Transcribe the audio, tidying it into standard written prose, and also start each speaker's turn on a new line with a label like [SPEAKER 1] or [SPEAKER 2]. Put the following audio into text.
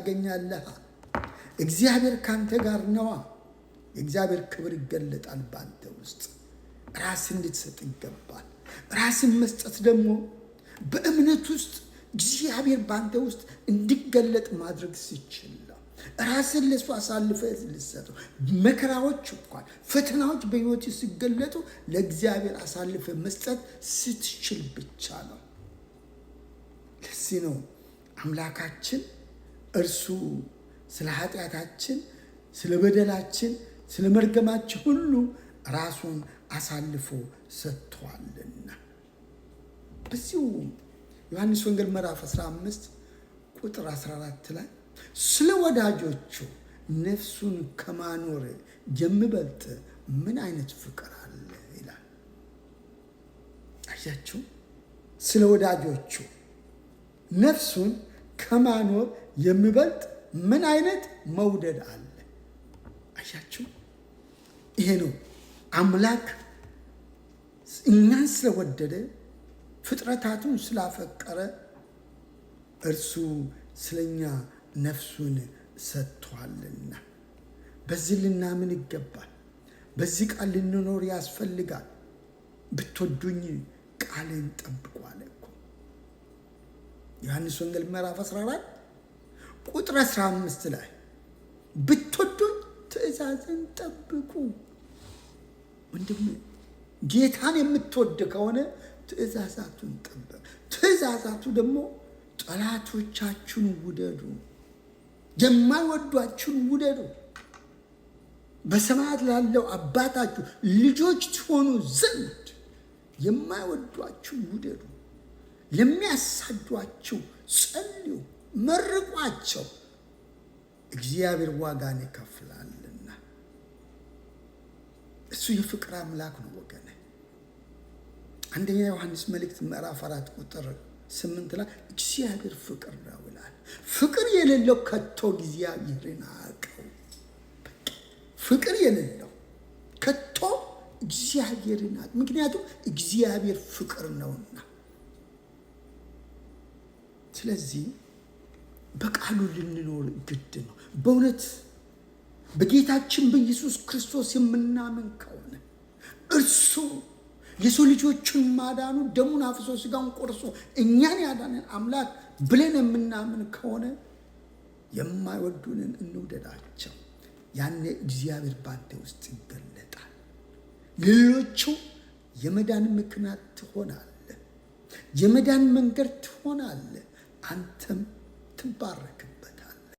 [SPEAKER 1] ታገኛለህ። እግዚአብሔር ካንተ ጋር ነዋ። የእግዚአብሔር ክብር ይገለጣል ባንተ ውስጥ። ራስን እንድትሰጥ ይገባል። ራስን መስጠት ደግሞ በእምነት ውስጥ እግዚአብሔር ባንተ ውስጥ እንዲገለጥ ማድረግ ሲችል ነው። ራስን ለሱ አሳልፈህ ልትሰጠው። መከራዎች እንኳን ፈተናዎች በሕይወት ሲገለጡ ለእግዚአብሔር አሳልፈህ መስጠት ስትችል ብቻ ነው። ለዚህ ነው አምላካችን እርሱ ስለ ኃጢአታችን፣ ስለ በደላችን፣ ስለ መርገማችን ሁሉ ራሱን አሳልፎ ሰጥቷልና። በዚሁ ዮሐንስ ወንጌል ምዕራፍ 15 ቁጥር 14 ላይ ስለ ወዳጆቹ ነፍሱን ከማኖር የሚበልጥ ምን አይነት ፍቅር አለ ይላል። አያችሁ፣ ስለ ወዳጆቹ ነፍሱን ከማኖር የሚበልጥ ምን አይነት መውደድ አለ። አያችሁ፣ ይሄ ነው አምላክ እኛን ስለወደደ ፍጥረታቱን ስላፈቀረ እርሱ ስለኛ ነፍሱን ሰጥቷልና። በዚህ ልናምን ይገባል። በዚህ ቃል ልንኖር ያስፈልጋል። ብትወዱኝ ቃልን ጠብቁ አለ እኮ ዮሐንስ ወንጌል ምዕራፍ 14 ቁጥር 15 ላይ ብትወዱኝ ትእዛዝን ጠብቁ። ወንድም ጌታን የምትወድ ከሆነ ትእዛዛቱን ጠብቅ። ትእዛዛቱ ደግሞ ጠላቶቻችሁን ውደዱ፣ የማይወዷችሁን ውደዱ፣ በሰማያት ላለው አባታችሁ ልጆች ትሆኑ ዘንድ የማይወዷችሁን ውደዱ፣ ለሚያሳዷችሁ ጸልዩ፣ መርቋቸው፣ እግዚአብሔር ዋጋን ይከፍላልና። እሱ የፍቅር አምላክ ነው ወገኔ። አንደኛ ዮሐንስ መልእክት ምዕራፍ 4 ቁጥር 8 ላይ እግዚአብሔር ፍቅር ነው ይላል። ፍቅር የሌለው ከቶ እግዚአብሔርን አያውቀው። ፍቅር የሌለው ከቶ እግዚአብሔርን አያውቅም። ምክንያቱም እግዚአብሔር ፍቅር ነውና። ስለዚህ በቃሉ ልንኖር ግድ ነው። በእውነት በጌታችን በኢየሱስ ክርስቶስ የምናምን ከሆነ እርሱ የሰው ልጆችን ማዳኑ ደሙን አፍሶ ስጋውን ቆርሶ እኛን ያዳነን አምላክ ብለን የምናምን ከሆነ የማይወዱንን እንውደዳቸው። ያኔ እግዚአብሔር ባንተ ውስጥ ይገለጣል። ሌሎቹ የመዳን ምክንያት ትሆናለህ። የመዳን መንገድ ትሆናለህ። አንተም ትባረክ።